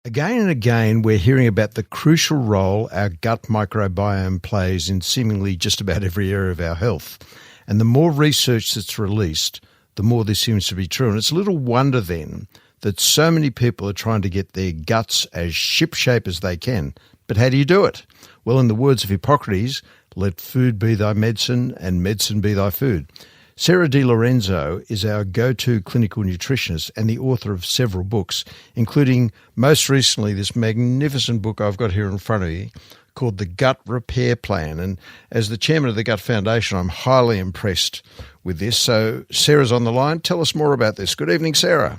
Again and again, we're hearing about the crucial role our gut microbiome plays in seemingly just about every area of our health. And the more research that's released, the more this seems to be true. And it's little wonder then that so many people are trying to get their guts as shipshape as they can. But how do you do it? Well, in the words of Hippocrates, let food be thy medicine and medicine be thy food. Sarah Di Lorenzo is our go-to clinical nutritionist and the author of several books, including most recently this magnificent book I've got here in front of me called The Gut Repair Plan. And as the chairman of the Gut Foundation, I'm highly impressed with this. So Sarah's on the line. Tell us more about this. Good evening, Sarah.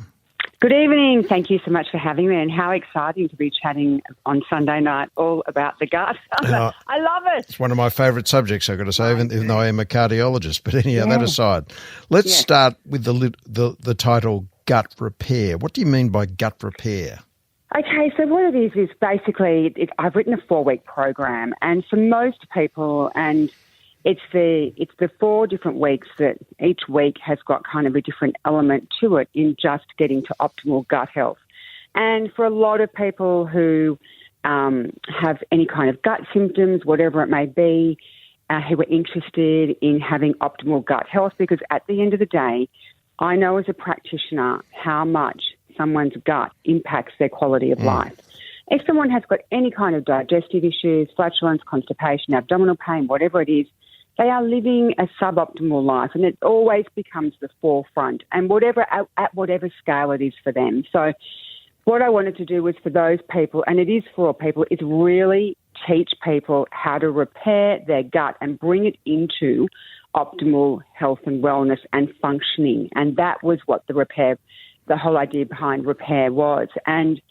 Good evening. Thank you so much for having me, and how exciting to be chatting on Sunday night all about the gut. I love it. It's one of my favourite subjects, I've got to say, even though I am a cardiologist. But anyhow, that aside, let's start with the title Gut Repair. What do you mean by gut repair? Okay, so what it is basically I've written a 4-week program, and for most people, and it's the 4 different weeks that each week has got kind of a different element to it in just getting to optimal gut health. And for a lot of people who have any kind of gut symptoms, whatever it may be, who are interested in having optimal gut health, because at the end of the day, I know as a practitioner how much someone's gut impacts their quality of life. If someone has got any kind of digestive issues, flatulence, constipation, abdominal pain, whatever it is, they are living a suboptimal life, and it always becomes the forefront, and at whatever scale it is for them. So what I wanted to do was for those people, and it is for all people, is really teach people how to repair their gut and bring it into optimal health and wellness and functioning. And that was what the whole idea behind repair was. And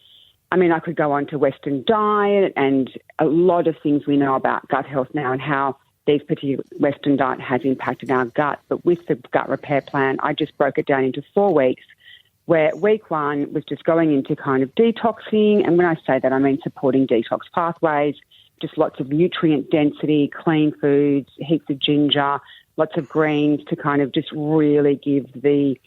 I mean, I could go on to Western diet and a lot of things we know about gut health now and how these particular Western diet has impacted our gut. But with the gut repair plan, I just broke it down into 4 weeks, where week 1 was just going into kind of detoxing. And when I say that, I mean supporting detox pathways, just lots of nutrient density, clean foods, heaps of ginger, lots of greens to kind of just really give the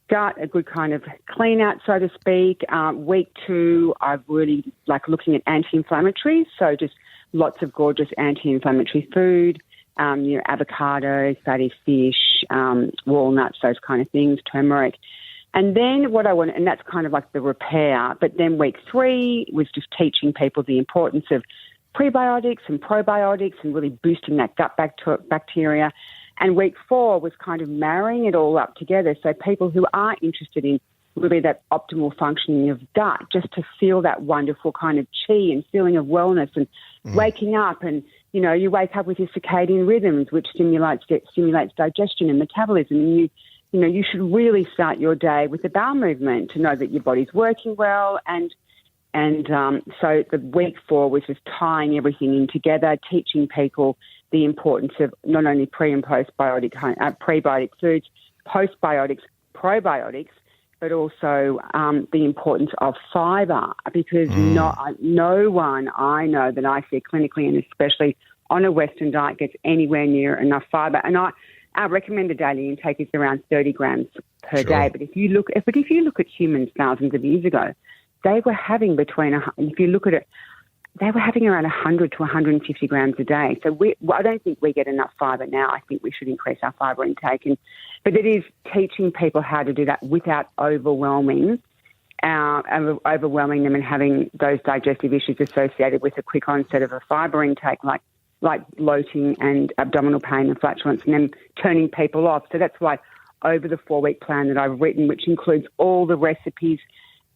gut a good kind of clean out, so to speak. Week 2, I've really looking at anti-inflammatories, so just lots of gorgeous anti-inflammatory food, avocado, fatty fish, walnuts, those kind of things, turmeric. And then and that's kind of like the repair, but then week 3 was just teaching people the importance of prebiotics and probiotics and really boosting that gut bacteria. And week 4 was kind of marrying it all up together. So people who are interested in really that optimal functioning of gut, just to feel that wonderful kind of chi and feeling of wellness and waking up, and, you wake up with your circadian rhythms, which stimulates digestion and metabolism. And you should really start your day with a bowel movement to know that your body's working well. And so the week 4 was just tying everything in together, teaching people the importance of not only pre and prebiotic foods, postbiotics, probiotics, but also the importance of fibre, because no one I know that I see clinically, and especially on a Western diet, gets anywhere near enough fibre. And our recommended daily intake is around 30 grams per day. But if you look at humans thousands of years ago, they were having they were having around 100 to 150 grams a day. So I don't think we get enough fibre now. I think we should increase our fibre intake. But it is teaching people how to do that without overwhelming them and having those digestive issues associated with a quick onset of a fibre intake, like bloating and abdominal pain and flatulence, and then turning people off. So that's why over the 4-week plan that I've written, which includes all the recipes,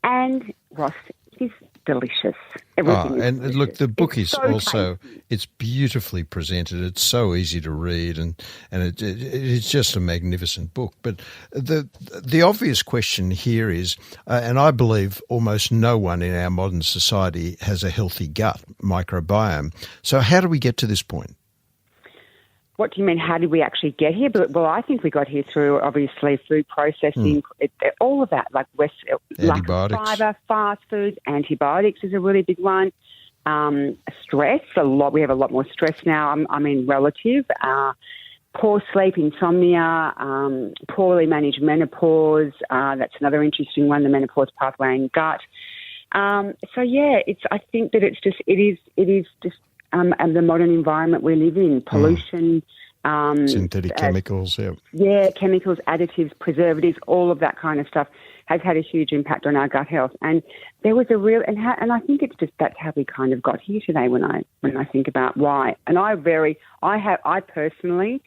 and Ross, is delicious. And look, the book is so also tasty. It's beautifully presented. It's so easy to read, and it's just a magnificent book. But the obvious question here is, and I believe almost no one in our modern society has a healthy gut microbiome. So how do we get to this point? What do you mean, how did we actually get here? Well, I think we got here through, obviously, food processing, all of that, like antibiotics, fibre, fast foods, antibiotics is a really big one. Stress, we have a lot more stress now, relative. Poor sleep, insomnia, poorly managed menopause, that's another interesting one, the menopause pathway and gut. I think that it is just and the modern environment we live in, pollution, synthetic chemicals, chemicals, additives, preservatives, all of that kind of stuff has had a huge impact on our gut health. And there was a real, and I think it's just that's how we kind of got here today. When I think about why, and I personally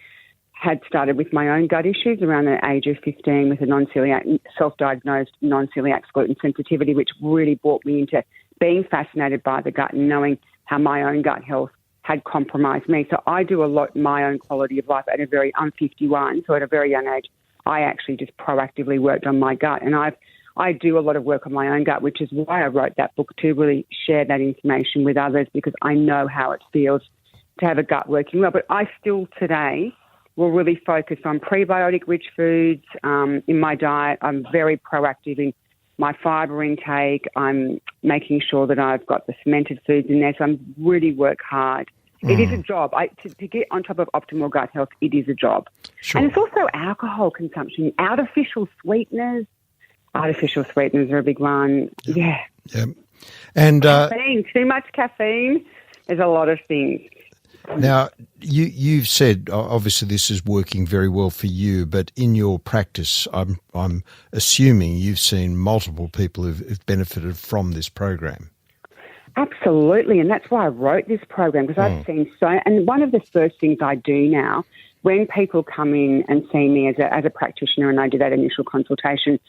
had started with my own gut issues around the age of 15 with a self-diagnosed non-celiac gluten sensitivity, which really brought me into being fascinated by the gut and knowing how my own gut health had compromised me. So I do a lot my own quality of life I'm 51, so at a very young age, I actually just proactively worked on my gut. And I do a lot of work on my own gut, which is why I wrote that book, to really share that information with others, because I know how it feels to have a gut working well. But I still today will really focus on prebiotic-rich foods in my diet. I'm very proactive in my fibre intake. I'm making sure that I've got the fermented foods in there. So I really work hard. It is a job. To get on top of optimal gut health, it is a job. Sure. And it's also alcohol consumption, artificial sweeteners. Artificial sweeteners are a big one. Yeah. And caffeine, too much caffeine. There's a lot of things. Now, you've said, obviously this is working very well for you, but in your practice, I'm assuming you've seen multiple people who've benefited from this program. Absolutely, and that's why I wrote this program, because I've seen and one of the first things I do now, when people come in and see me as a practitioner and I do that initial consultation,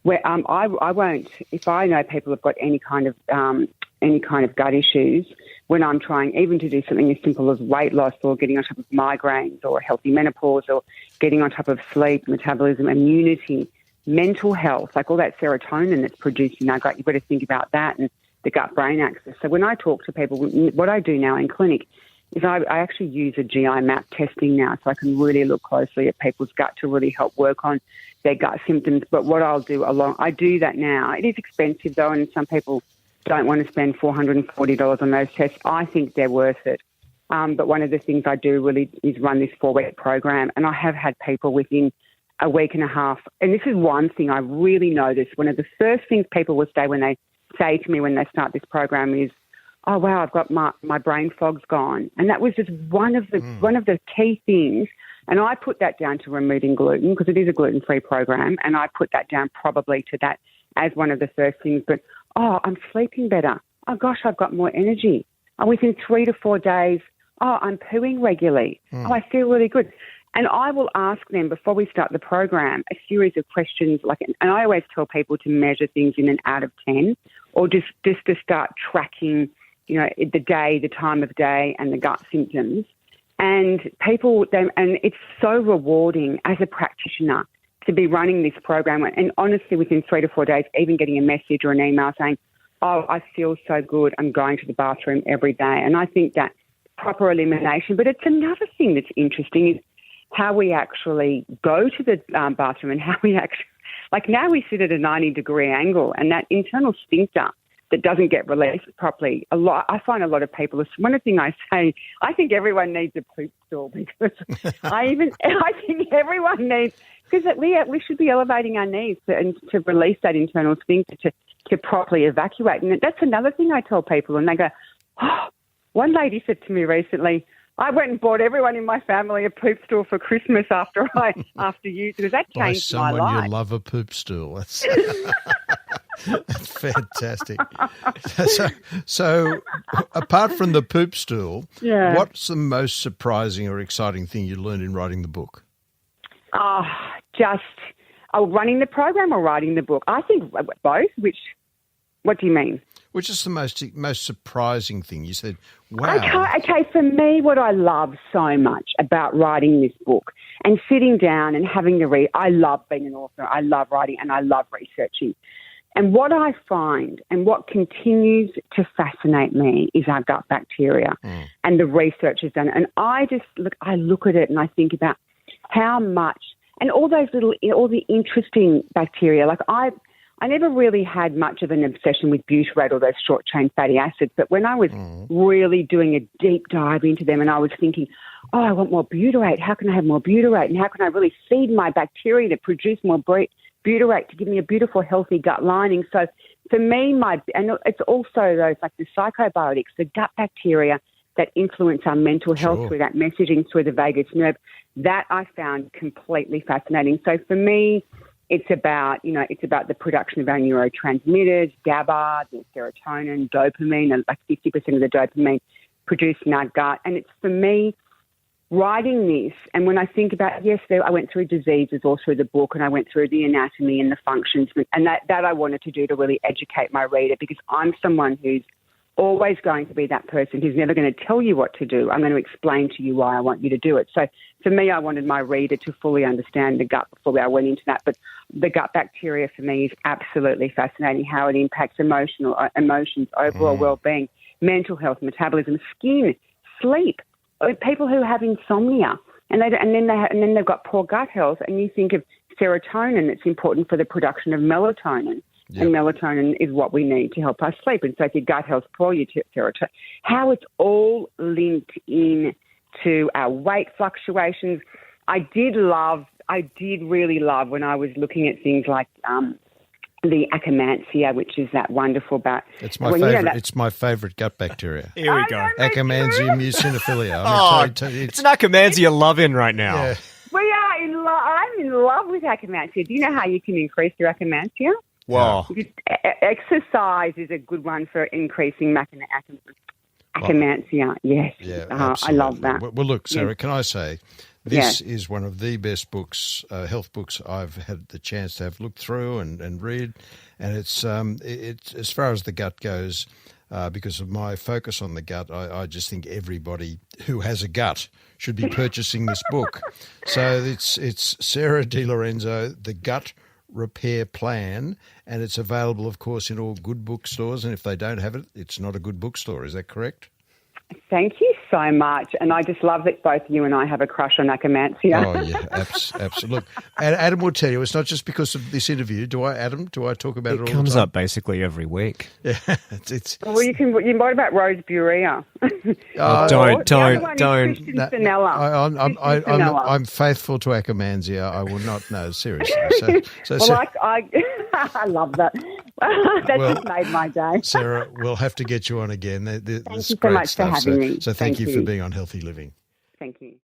where I won't, if I know people have got any kind of gut issues, when I'm trying even to do something as simple as weight loss or getting on top of migraines or healthy menopause or getting on top of sleep, metabolism, immunity, mental health, like all that serotonin that's produced in our gut, you've got to think about that and the gut-brain axis. So when I talk to people, what I do now in clinic is I actually use a GI map testing now, so I can really look closely at people's gut to really help work on their gut symptoms. But what I'll do I do that now. It is expensive though, and some people don't want to spend $440 on those tests. I think they're worth it. But one of the things I do really is run this 4-week program, and I have had people within a week and a half. And this is one thing I really noticed. One of the first things people will say when they say to me when they start this program is, "Oh wow, I've got my brain fog's gone," and that was just one of the key things. And I put that down to removing gluten, because it is a gluten-free program, and I put that down probably to that as one of the first things. But I'm sleeping better. Oh gosh, I've got more energy. Within 3 to 4 days, I'm pooing regularly. I feel really good. And I will ask them before we start the program a series of questions, and I always tell people to measure things in an out of 10, or just to start tracking, the day, the time of day, and the gut symptoms. And and it's so rewarding as a practitioner to be running this program. And honestly, within 3 to 4 days, even getting a message or an email saying, "Oh, I feel so good. I'm going to the bathroom every day." And I think that proper elimination. But it's another thing that's interesting is how we actually go to the bathroom and how we actually, now we sit at a 90-degree angle, and that internal sphincter that doesn't get released properly. I find a lot of people, one of the things I say, I think everyone needs a poop stool, because I think everyone needs, because we should be elevating our knees to release that internal sphincter to properly evacuate. And that's another thing I tell people, and they go, "Oh," one lady said to me recently, "I went and bought everyone in my family a poop stool for Christmas after you, because that changed my life." By someone you love a poop stool. That's, that's fantastic. So apart from the poop stool, what's the most surprising or exciting thing you learned in writing the book? Running the program or writing the book? I think both. What do you mean? Which is the most surprising thing? You said, wow. Okay, for me, what I love so much about writing this book and sitting down and having to read, I love being an author, I love writing, and I love researching. And what I find and what continues to fascinate me is our gut bacteria and the research is done. And I look at it and I think about how much, and all the interesting bacteria. I never really had much of an obsession with butyrate or those short-chain fatty acids, but when I was really doing a deep dive into them and I was thinking, I want more butyrate, how can I have more butyrate, and how can I really feed my bacteria to produce more butyrate to give me a beautiful, healthy gut lining? So for me, and it's also those like the psychobiotics, the gut bacteria that influence our mental health Sure. through that messaging through the vagus nerve. That I found completely fascinating. So for me, it's about the production of our neurotransmitters, GABA, the serotonin, dopamine, and like 50% of the dopamine produced in our gut. And it's for me, writing this, and when I think about, yes, I went through diseases all through the book, and I went through the anatomy and the functions, and that I wanted to do to really educate my reader, because I'm someone who's always going to be that person who's never going to tell you what to do. I'm going to explain to you why I want you to do it. So for me, I wanted my reader to fully understand the gut before I went into that. But the gut bacteria for me is absolutely fascinating, how it impacts emotions, overall well-being, mental health, metabolism, skin, sleep. People who have insomnia and then they've got poor gut health, and you think of serotonin, it's important for the production of melatonin. Yep. And melatonin is what we need to help us sleep. And so if your gut health's poor, you take serotonin. How it's all linked in to our weight fluctuations. I did really love when I was looking at things like the Akkermansia, which is that wonderful It's my favorite. It's my favorite gut bacteria. Here we go. Akkermansia muciniphila. It's an Akkermansia love-in right now. Yeah. We are in love. I'm in love with Akkermansia. Do you know how you can increase your Akkermansia? Wow. Exercise is a good one for increasing Akkermansia. Yes. Yeah, I love that. Well, look, Sarah, can I say, this is one of the best books, health books I've had the chance to have looked through and read. And it's as far as the gut goes, because of my focus on the gut, I just think everybody who has a gut should be purchasing this book. So it's Sarah Di Lorenzo, The Gut Repair Plan, and it's available, of course, in all good bookstores. And if they don't have it, it's not a good bookstore. Is that correct? Thank you so much. And I just love that both you and I have a crush on Akkermansia. Oh, yeah, absolutely. Look, and Adam will tell you, it's not just because of this interview. Do I, Adam? Do I talk about it all the time? It comes up basically every week. Yeah, it's well, what about roseburia? Don't. I'm faithful to Akkermansia. I will not. No, seriously. I love that. Just made my day. Sarah, we'll have to get you on again. Thank you so much for having me. So thank you for being on Healthy Living. Thank you.